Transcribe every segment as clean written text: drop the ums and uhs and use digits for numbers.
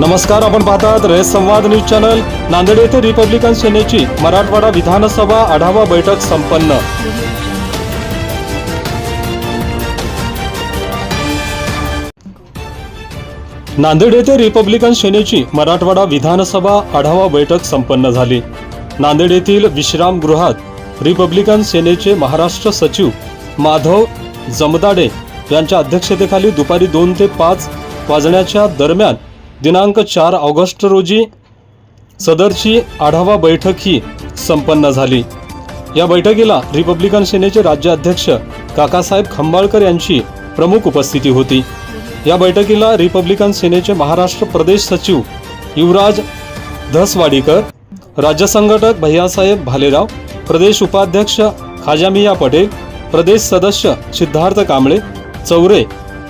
नमस्कार, आपण पाहतात रेस संवाद न्यूज चॅनल। नांदेड येथे रिपब्लिकन सेनेची मराठवाडा विधानसभा आढावा बैठक संपन्न। नांदेड येथे रिपब्लिकन सेनेची मराठवाडा विधानसभा आढावा बैठक संपन्न झाली। नांदेड येथील विश्रामगृहात रिपब्लिकन सेनेचे महाराष्ट्र सचिव माधव जमदाडे यांच्या अध्यक्षतेखाली दुपारी 2 ते 5 वाजण्याच्या दरम्यान दिनांक 4 ऑगस्ट रोजी सदरची आढावा बैठक ही संपन्न झाली। या बैठकीला रिपब्लिकन सेनेचे राज्याध्यक्ष काकासाहेब खंबाळकर यांची प्रमुख उपस्थिती होती। या बैठकीला रिपब्लिकन सेनेचे महाराष्ट्र प्रदेश सचिव युवराज धसवाडीकर, राज्य संघटक भैयासाहेब भालेराव, प्रदेश उपाध्यक्ष खाजामिया पटेल, प्रदेश सदस्य सिद्धार्थ कांबळे चौरे,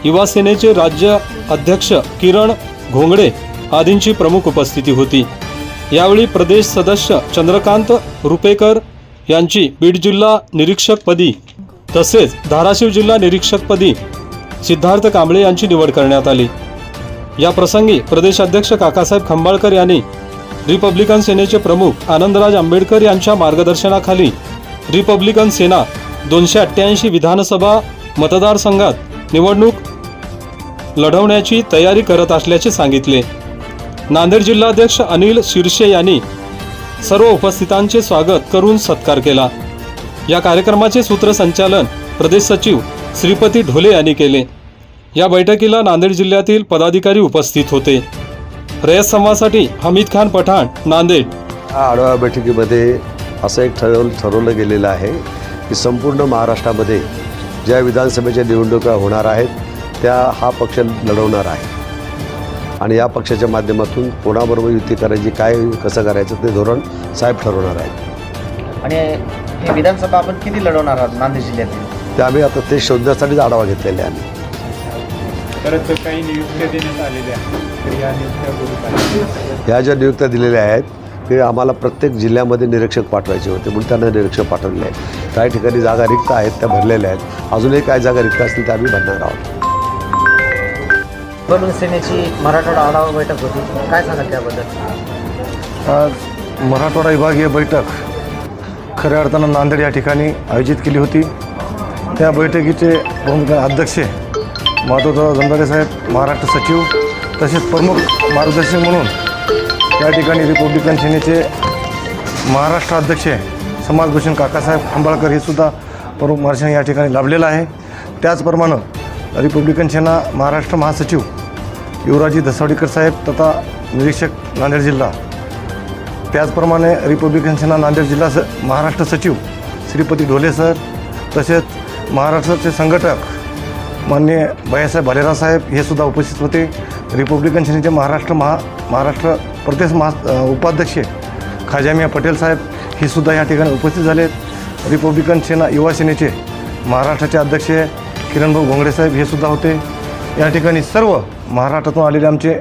युवा सेनेचे राज्य अध्यक्ष किरण घोंगडे आदींची प्रमुख उपस्थिती होती। यावेळी प्रदेश सदस्य चंद्रकांत रुपेकर यांची बीड जिल्हा निरीक्षकपदी तसेच धाराशिव जिल्हा निरीक्षकपदी सिद्धार्थ कांबळे यांची निवड करण्यात आली। या प्रसंगी प्रदेशाध्यक्ष काकासाहेब खंबाळकर यांनी रिपब्लिकन सेनेचे प्रमुख आनंदराज आंबेडकर यांच्या मार्गदर्शनाखाली रिपब्लिकन सेना 288 विधानसभा मतदारसंघात निवडणूक लढवण्याची तयारी करत असल्याचे सांगितले। नांदेड जिल्हाध्यक्ष अनिल शिरशे यांनी सर्व उपस्थितांचे स्वागत करून सत्कार केला। या कार्यक्रमाचे सूत्रसंचालन प्रदेश सचिव श्रीपती ढोले यांनी केले। या बैठकीला नांदेड जिल्ह्यातील पदाधिकारी उपस्थित होते। रयत संवादसाठी हमीद खान पठाण, नांदेड। आढावा बैठकीमध्ये असं एक ठरवलं गेलेलं आहे की संपूर्ण महाराष्ट्रामध्ये ज्या विधानसभेच्या निवडणुका होणार आहेत त्या हा पक्ष लढवणार आहे आणि या पक्षाच्या माध्यमातून कोणाबरोबर युती करायची, काय कसं करायचं ते धोरण साहेब ठरवणार आहेत। आणि हे विधानसभा आपण किती लढवणार आहात नांदेड जिल्ह्यातील? ते आम्ही आता ते शोधण्यासाठीच आढावा घेतलेला आहे। परत काही नियुक्त्या देण्यात आलेल्या ह्या ज्या नियुक्त्या दिलेल्या आहेत ते आम्हाला प्रत्येक जिल्ह्यामध्ये निरीक्षक पाठवायचे होते म्हणून त्यांना निरीक्षक पाठवलेले आहेत। काही ठिकाणी जागा रिक्त आहेत त्या भरलेल्या आहेत, अजूनही काय जागा रिक्त असतील त्या आम्ही भरणार आहोत। रिपब्लिकन सेनेची मराठवाडा आढावा बैठक होती, काय सांगाल त्याबद्दल? आज मराठवाडा विभागीय बैठक खऱ्या अर्थानं नांदेड या ठिकाणी आयोजित केली होती। त्या बैठकीचे प्रमुख अध्यक्ष माधव जमदाडे साहेब, महाराष्ट्र सचिव तसेच प्रमुख मार्गदर्शक म्हणून या ठिकाणी रिपब्लिकन सेनेचे महाराष्ट्र अध्यक्ष समाजभूषण काकासाहेब खंबाळकर हे सुद्धा प्रमुख मार्गदर्शन या ठिकाणी लाभलेलं आहे। त्याचप्रमाणे रिपब्लिकन सेना महाराष्ट्र महासचिव युवराजी धसवाडीकर साहेब तथा निरीक्षक नांदेड जिल्हा, त्याचप्रमाणे रिपब्लिकन सेना नांदेड जिल्हा महाराष्ट्र सचिव श्रीपती ढोले सर तसेच महाराष्ट्राचे संघटक माननीय भैयासाहेब भालेराव साहेब हे सुद्धा उपस्थित होते। रिपब्लिकन सेनेचे महाराष्ट्र प्रदेश उपाध्यक्ष खाजामिया पटेल साहेब हे सुद्धा या ठिकाणी उपस्थित झाले। रिपब्लिकन सेना युवा सेनेचे महाराष्ट्राचे अध्यक्ष किरणभाऊ घोंगडे साहेब हे सुद्धा होते। या ठिकाणी सर्व महाराष्ट्रातून आलेले आमचे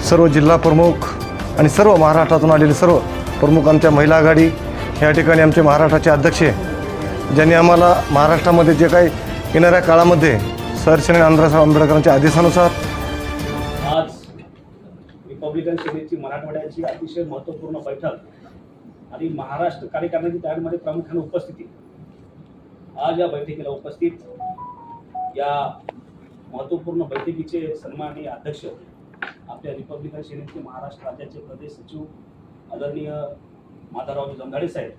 सर्व जिल्हा प्रमुख आणि सर्व महाराष्ट्रातून आलेले सर्व प्रमुख आमच्या महिला आघाडी या ठिकाणी आमचे महाराष्ट्राचे अध्यक्ष ज्यांनी आम्हाला महाराष्ट्रामध्ये जे काही येणाऱ्या काळामध्ये सरसेनानी आनंदराव आंबेडकरांच्या आदेशानुसार आज रिपब्लिकन सेनेची मराठवाड्याची अतिशय महत्त्वपूर्ण बैठक आणि महाराष्ट्र कार्यकारिणीची तयारीमध्ये प्रामुख्याने उपस्थिती। आज या बैठकीला उपस्थित या महत्त्वपूर्ण बैठकीचे सन्माननीय अध्यक्ष आपल्या रिपब्लिकन सेनेचे महाराष्ट्र राज्याचे प्रदेश सचिव आदरणीय माधवराव जमदाडे साहेब,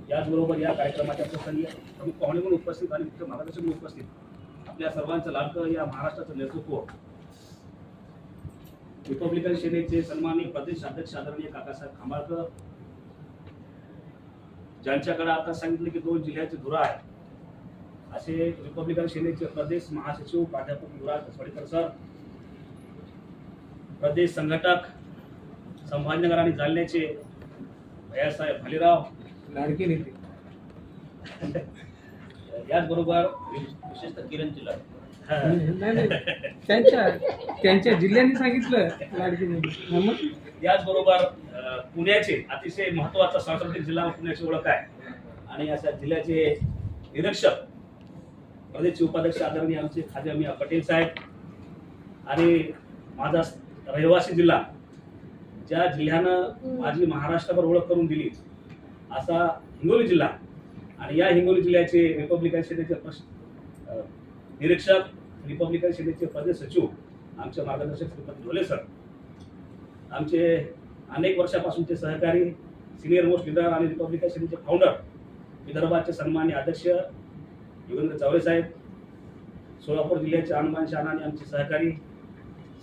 याचबरोबर या कार्यक्रमाच्या प्रसंगी प्रमुख पाहुणे म्हणून उपस्थित आणि मुख्य मार्गदर्शक म्हणून उपस्थित आपल्या सर्वांचं लाडकं या महाराष्ट्राचं नेतृत्व रिपब्लिकन सेनेचे सन्माननीय प्रदेश अध्यक्ष आदरणीय काकासाहेब खंबाळकर, ज्यांच्याकडे आता सांगितलं की 2 जिल्ह्याची धुरा आहे, असे रिपब्लिकन सेनेचे प्रदेश महासचिव प्राध्यापक युवराज धसवाडीकर सर, प्रदेश संघटक संभाजीनगर आणि जालन्याचे भैयासाहेब भालेराव लाडके नेते, याचबरोबर विशेषतः किरण जिल्हा त्यांच्या जिल्ह्यांनी सांगितलं लाडकी नेते। याचबरोबर पुण्याचे अतिशय महत्त्वाचा सांस्कृतिक जिल्हा पुण्याची ओळख आहे आणि अशा जिल्ह्याचे निरीक्षक प्रदेशचे उपाध्यक्ष आदरणीय आमचे खाजामिया पटेल साहेब, आणि माझा रहिवासी जिल्हा ज्या जिल्ह्यानं माझी महाराष्ट्रावर ओळख करून दिली असा हिंगोली जिल्हा आणि या हिंगोली जिल्ह्याचे रिपब्लिकन सेनेचे निरीक्षक, रिपब्लिकन सेनेचे प्रदेश सचिव, आमचे मार्गदर्शक श्रीपती ढोले सर, आमचे अनेक वर्षापासूनचे सहकारी, सिनियर मोस्ट लिडर आणि रिपब्लिकन सेनेचे फाउंडर, विदर्भाचे सन्माननीय अध्यक्ष योगेंद्र चौरे साहेब, सोलापूर जिल्ह्याचे आणमान शान आणि आमचे सहकारी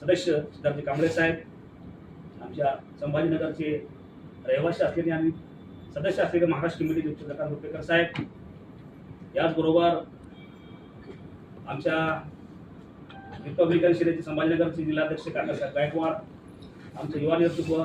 सदस्य सिद्धार्थ कांबळे साहेब, आमच्या संभाजीनगरचे रहिवासी असलेले आणि सदस्य असलेले महाराष्ट्र कमिटीचे चंद्रकांत रुपेकर साहेब, याचबरोबर आमच्या रिपब्लिकन सेनेचे संभाजीनगरचे जिल्हाध्यक्ष काकासाहेब गायकवाड, आमचे युवा नेतृत्व